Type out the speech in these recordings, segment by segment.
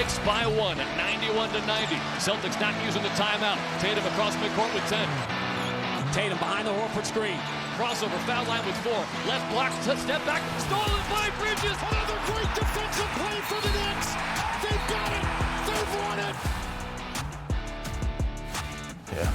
Knicks by 1 at 91-90. Celtics not using the timeout. Tatum across midcourt with 10. Tatum behind the Horford screen. Crossover, foul line with 4. Left block, step back, stolen by Bridges. Another great defensive play for the Knicks. They've got it. They've won it. Yeah.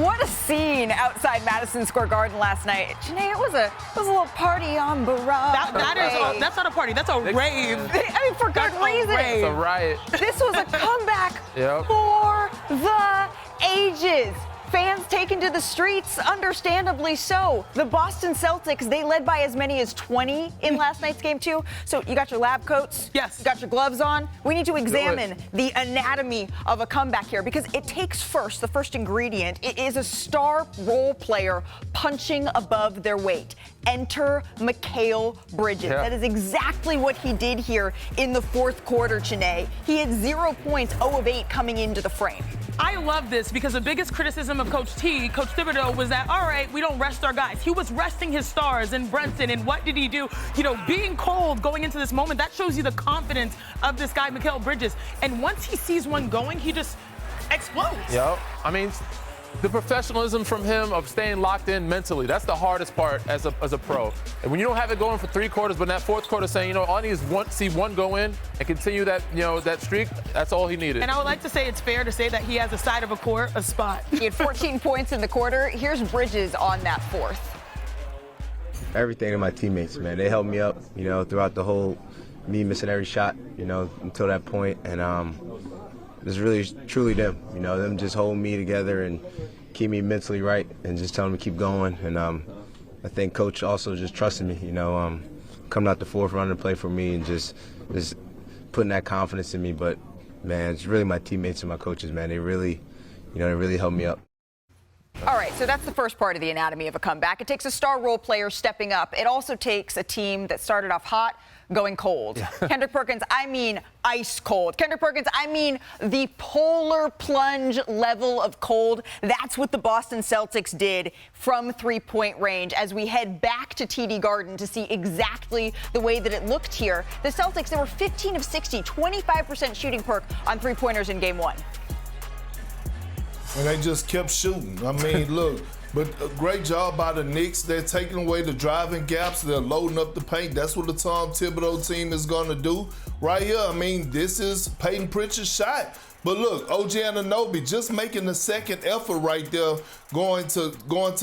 What a scene outside Madison Square Garden last night. Janae, it was a little party on Broadway. That's not a party. That's a rave. I mean, for good reason. It's a riot. This was a comeback Yep. for the ages. Fans taken to the streets, understandably so. The Boston Celtics, they led by as many as 20 in last night's game, too. So you got your lab coats. Yes. You got your gloves on. We need to examine the anatomy of a comeback here because it takes first, the first ingredient. It is a star role player punching above their weight. Enter Mikal Bridges. Yeah. That is exactly what he did here in the fourth quarter, Chiney. He had 0 points, 0 of 8 coming into the frame. I love this because the biggest criticism of Coach Thibodeau, was that, all right, we don't rest our guys. He was resting his stars and Brunson, and what did he do? You know, being cold going into this moment, that shows you the confidence of this guy, Mikal Bridges. And once he sees one going, he just explodes. Yep. I mean, the professionalism from him of staying locked in mentally, that's the hardest part as a pro. And when you don't have it going for 3 quarters, but in that fourth quarter saying, you know, all I need is see one go in and continue that, you know, that streak, that's all he needed. And I would like to say it's fair to say that he has a side of a court, a spot. He had 14 points in the quarter. Here's Bridges on that fourth. Everything to my teammates, man. They helped me up, you know, throughout the whole, me missing every shot, you know, until that point. And it's really, truly them, you know, them just holding me together and keep me mentally right and just telling me to keep going. And I think Coach also just trusted me, you know, coming out the fourth round to play for me and just putting that confidence in me. But, man, it's really my teammates and my coaches, man. They really, you know, they really helped me up. All right, so that's the first part of the anatomy of a comeback. It takes a star role player stepping up. It also takes a team that started off hot going cold. Kendrick Perkins, I mean ice cold. Kendrick Perkins, I mean the polar plunge level of cold. That's what the Boston Celtics did from three-point range as we head back to TD Garden to see exactly the way that it looked here. The Celtics, they were 15 of 60, 25% shooting perk on three-pointers in game 1. And they just kept shooting. I mean, look, but a great job by the Knicks. They're taking away the driving gaps. They're loading up the paint. That's what the Tom Thibodeau team is going to do right here. I mean, this is Peyton Pritchard's shot. But look, OG Anunoby just making the second effort right there, going to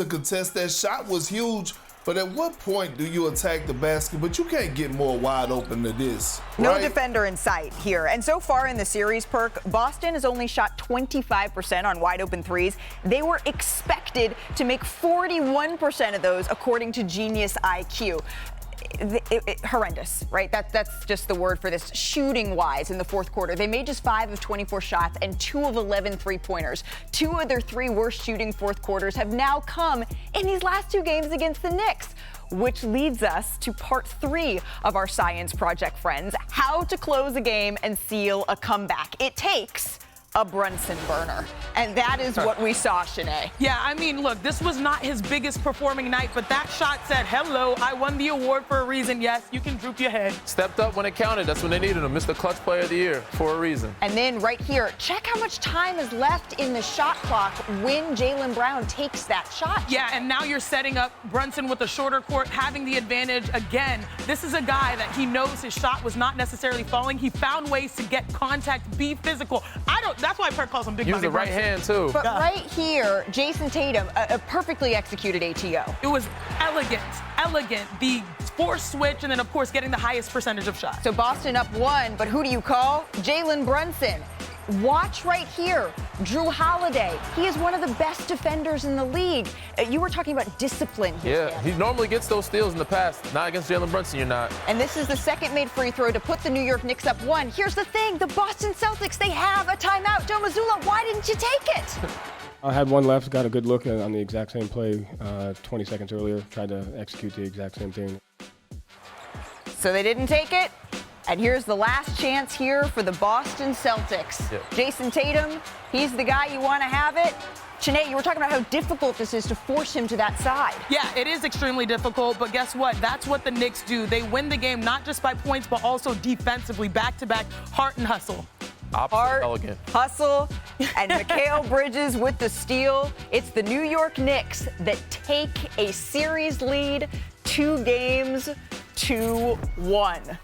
contest that shot was huge. But at what point do you attack the basket? But you can't get more wide open than this. No right? defender in sight here. And so far in the series, Perk, Boston has only shot 25% on wide open threes. They were expected to make 41% of those, according to Genius IQ. Horrendous, right? That's just the word for this. Shooting-wise in the fourth quarter, they made just 5 of 24 shots and 2 of 11 three-pointers. 2 of their 3 worst shooting fourth quarters have now come in these last 2 games against the Knicks, which leads us to part 3 of our science project, friends. How to close a game and seal a comeback. It takes a Brunson burner. And that is what we saw, Shanae. Yeah, I mean, look, this was not his biggest performing night, but that shot said, hello, I won the award for a reason. Yes, you can droop your head. Stepped up when it counted. That's when they needed him. Mr. Clutch Player of the Year for a reason. And then right here, check how much time is left in the shot clock when Jaylen Brown takes that shot. Yeah, and now you're setting up Brunson with a shorter court, having the advantage again. This is a guy that he knows his shot was not necessarily falling. He found ways to get contact, be physical. That's why Perk calls him Big Body Use the right Brunson. hand, too. But right here, Jason Tatum, a perfectly executed ATO. It was elegant. The force switch, and then, of course, getting the highest percentage of shots. So Boston up 1, but who do you call? Jaylen Brunson. Watch right here, Drew Holiday. He is one of the best defenders in the league. You were talking about discipline here. Yeah, he normally gets those steals in the past. Not against Jaylen Brunson, you're not. And this is the second made free throw to put the New York Knicks up 1. Here's the thing, the Boston Celtics, they have a timeout. Joe Mazzulla, why didn't you take it? I had one left, got a good look on the exact same play 20 seconds earlier, tried to execute the exact same thing. So they didn't take it. And here's the last chance here for the Boston Celtics. Yep. Jason Tatum, he's the guy you want to have it. Chiney, you were talking about how difficult this is to force him to that side. Yeah, it is extremely difficult, but guess what? That's what the Knicks do. They win the game not just by points, but also defensively, back-to-back, heart and hustle. Heart, elegant. hustle, and Mikal Bridges with the steal. It's the New York Knicks that take a series lead 2 games to 1.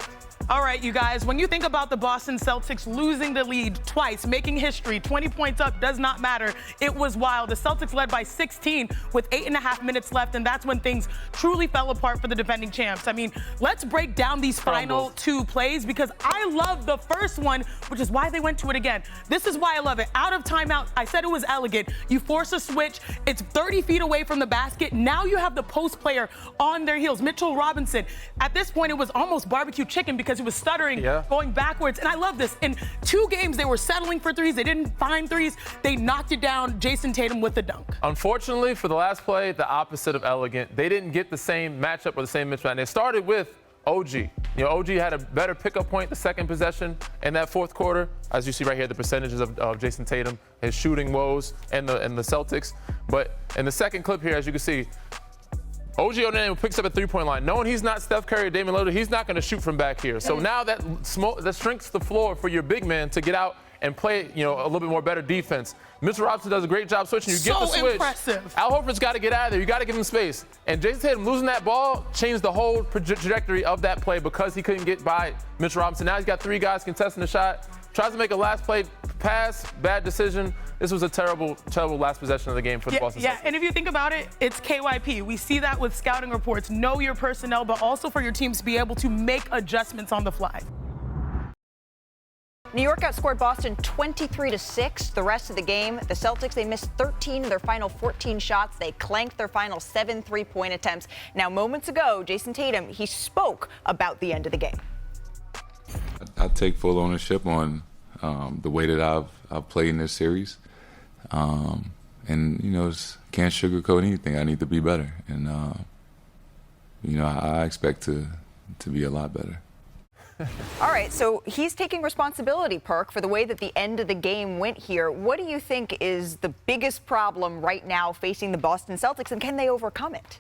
All right, you guys, when you think about the Boston Celtics losing the lead twice, making history, 20 points up does not matter. It was wild. The Celtics led by 16 with 8.5 minutes left, and that's when things truly fell apart for the defending champs. I mean, let's break down these final 2 plays because I love the first one, which is why they went to it again. This is why I love it. Out of timeout, I said it was elegant. You force a switch. It's 30 feet away from the basket. Now you have the post player on their heels, Mitchell Robinson. At this point, it was almost barbecue chicken because he was stuttering, going backwards. And I love this. In 2 games, they were settling for threes. They didn't find threes. They knocked it down. Jason Tatum with the dunk. Unfortunately, for the last play, the opposite of elegant. They didn't get the same matchup or the same mismatch. They started with OG. You know, OG had a better pickup point the second possession in that fourth quarter. As you see right here, the percentages of Jason Tatum, his shooting woes, and the Celtics. But in the second clip here, as you can see, OG Onene picks up a 3-point line. Knowing he's not Steph Curry or Damian Lillard, he's not going to shoot from back here. So now that shrinks the floor for your big man to get out and play, you know, a little bit more better defense. Mr. Robinson does a great job switching. You get the switch. Impressive. Al Horford's got to get out of there. You got to give him space. And Jason Tatum losing that ball changed the whole trajectory of that play because he couldn't get by Mitchell Robinson. Now he's got 3 guys contesting the shot. Tries to make a last play pass, bad decision. This was a terrible, terrible last possession of the game for the Boston Celtics. Yeah, and if you think about it, it's KYP. We see that with scouting reports. Know your personnel, but also for your teams to be able to make adjustments on the fly. New York outscored Boston 23-6 the rest of the game. The Celtics, they missed 13 of their final 14 shots. They clanked their final 7 3-point attempts. Now, moments ago, Jason Tatum, he spoke about the end of the game. I take full ownership on the way that I've played in this series. And, you know, can't sugarcoat anything. I need to be better. And, you know, I expect to be a lot better. All right, so he's taking responsibility, Perk, for the way that the end of the game went here. What do you think is the biggest problem right now facing the Boston Celtics, and can they overcome it?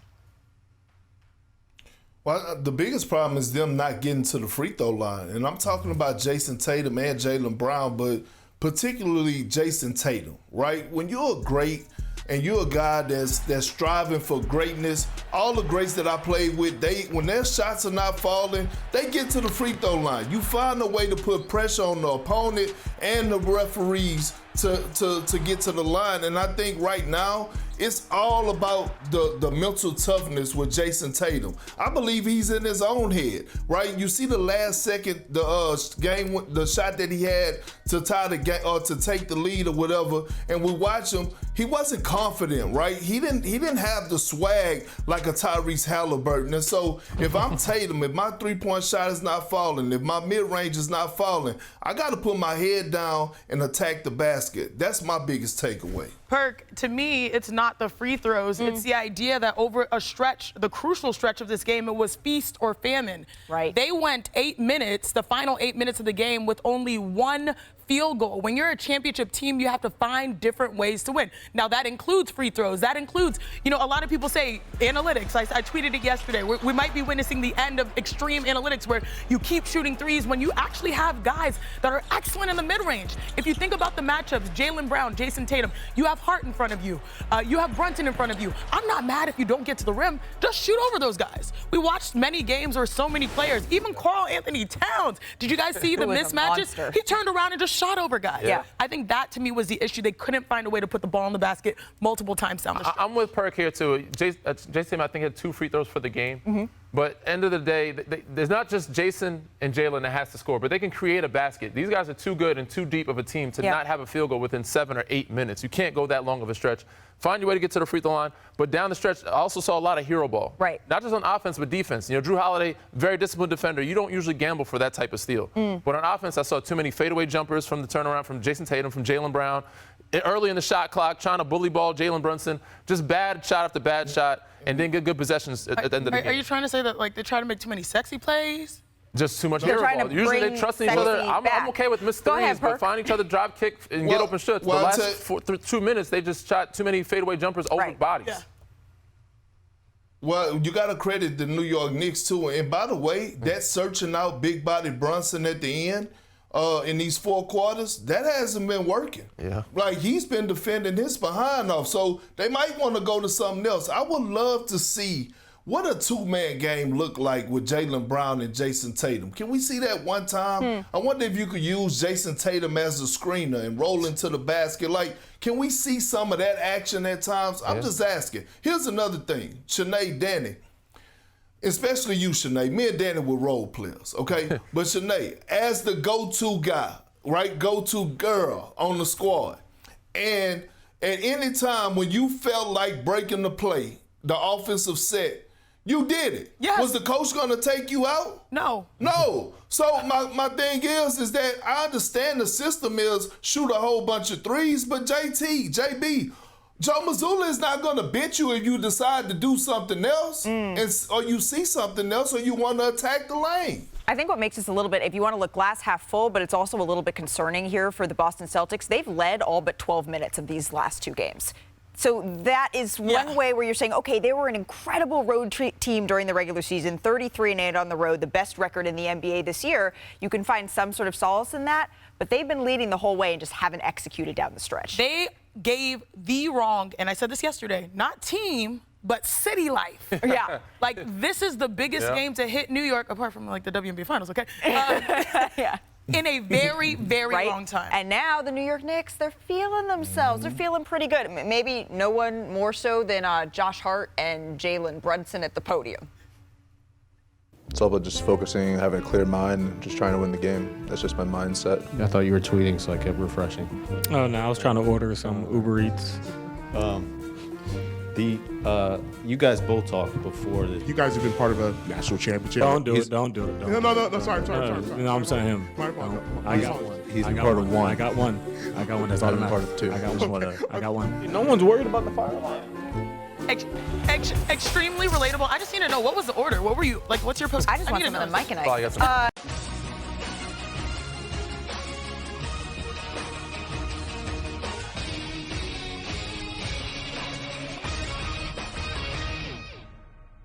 Well, the biggest problem is them not getting to the free throw line. And I'm talking about Jason Tatum and Jaylen Brown, but particularly Jason Tatum, right? When you're great and you're a guy that's striving for greatness, all the greats that I played with, when their shots are not falling, they get to the free throw line. You find a way to put pressure on the opponent and the referees to get to the line. And I think right now, it's all about the mental toughness with Jason Tatum. I believe he's in his own head, right? You see the last second, the shot that he had to tie the game or to take the lead or whatever, and we watch him. He wasn't confident, right? He didn't have the swag like a Tyrese Halliburton. And so if I'm Tatum, if my 3-point shot is not falling, if my mid-range is not falling, I got to put my head down and attack the basket. That's my biggest takeaway. Perk, to me, it's not the free throws. It's the idea that over a stretch, the crucial stretch of this game, it was feast or famine. Right. They went 8 minutes, the final 8 minutes of the game, with only 1 field goal. When you're a championship team, you have to find different ways to win. Now, that includes free throws. That includes, you know, a lot of people say analytics. I tweeted it yesterday. We might be witnessing the end of extreme analytics where you keep shooting threes when you actually have guys that are excellent in the mid-range. If you think about the matchups, Jaylen Brown, Jason Tatum, you have Hart in front of you. You have Brunson in front of you. I'm not mad if you don't get to the rim. Just shoot over those guys. We watched many games where so many players, even Karl Anthony Towns, did you guys see the mismatches? He turned around and just shot over guys. Yeah. I think that, to me, was the issue. They couldn't find a way to put the ball in the basket multiple times down the stretch. I'm with Perk here, too. Jason, I think, had 2 free throws for the game. But end of the day, there's not just Jason and Jaylen that has to score, but they can create a basket. These guys are too good and too deep of a team to not have a field goal within 7 or 8 minutes. You can't go that long of a stretch. Find your way to get to the free throw line. But down the stretch, I also saw a lot of hero ball. Right. Not just on offense, but defense. You know, Drew Holiday, very disciplined defender. You don't usually gamble for that type of steal. But on offense, I saw too many fadeaway jumpers from the turnaround from Jason Tatum, from Jaylen Brown. Early in the shot clock, trying to bully ball Jalen Brunson. Just bad shot after bad shot, and then get good possessions at the end of the game. Are you trying to say that, like, they try to make too many sexy plays? Just too much hero ball. Usually they trust each other. I'm okay with missed threes, but find each other, drive kick, and get open shots. The last 2 minutes, they just shot too many fadeaway jumpers over bodies. Yeah. Well, you got to credit the New York Knicks, too. And by the way, that searching out big-body Brunson at the end, in these 4 quarters, that hasn't been working. Yeah. Like, he's been defending his behind off, so they might want to go to something else. I would love to see what a 2-man game look like with Jaylen Brown and Jason Tatum. Can we see that one time? I wonder if you could use Jason Tatum as a screener and roll into the basket. Like, can we see some of that action at times? I'm just asking. Here's another thing. Chiney, Danny, especially you, Chiney. Me and Danny were role players, okay? But Chiney, as the go-to guy, right, go-to girl on the squad, and at any time when you felt like breaking the play, the offensive set, you did it. Yes. Was the coach going to take you out? No. No. So my thing is that I understand the system is shoot a whole bunch of threes, but JT, JB, Joe Mazzulla is not going to bitch you if you decide to do something else, or you see something else, or you want to attack the lane. I think what makes this a little bit, if you want to look glass half full, but it's also a little bit concerning here for the Boston Celtics. They've led all but 12 minutes of these last 2 games. So that is one way where you're saying, okay, they were an incredible road team during the regular season, 33-8 on the road, the best record in the NBA this year. You can find some sort of solace in that, but they've been leading the whole way and just haven't executed down the stretch. They gave the wrong, and I said this yesterday, not team, but city life. Yeah. Like, this is the biggest game to hit New York, apart from, like, the WNBA Finals, okay? Yeah. In a very, very long time. And now the New York Knicks, they're feeling themselves. They're feeling pretty good. Maybe no one more so than Josh Hart and Jalen Brunson at the podium. It's all about just focusing, having a clear mind, and just trying to win the game. That's just my mindset. I thought you were tweeting, so I kept refreshing. Oh, no, I was trying to order some Uber Eats. You guys both talked before this. You guys have been part of a national championship. Don't do it. Don't do it. No, sorry. No, I'm saying him. I got one. He's been part of one. I got one. That's I've all been that part matters. of 2. I got one. I got one. No one's worried about the fire line. Extremely relatable. I just need to know, what was the order? What were you, like, what's your post? I just want some of the Mike and I.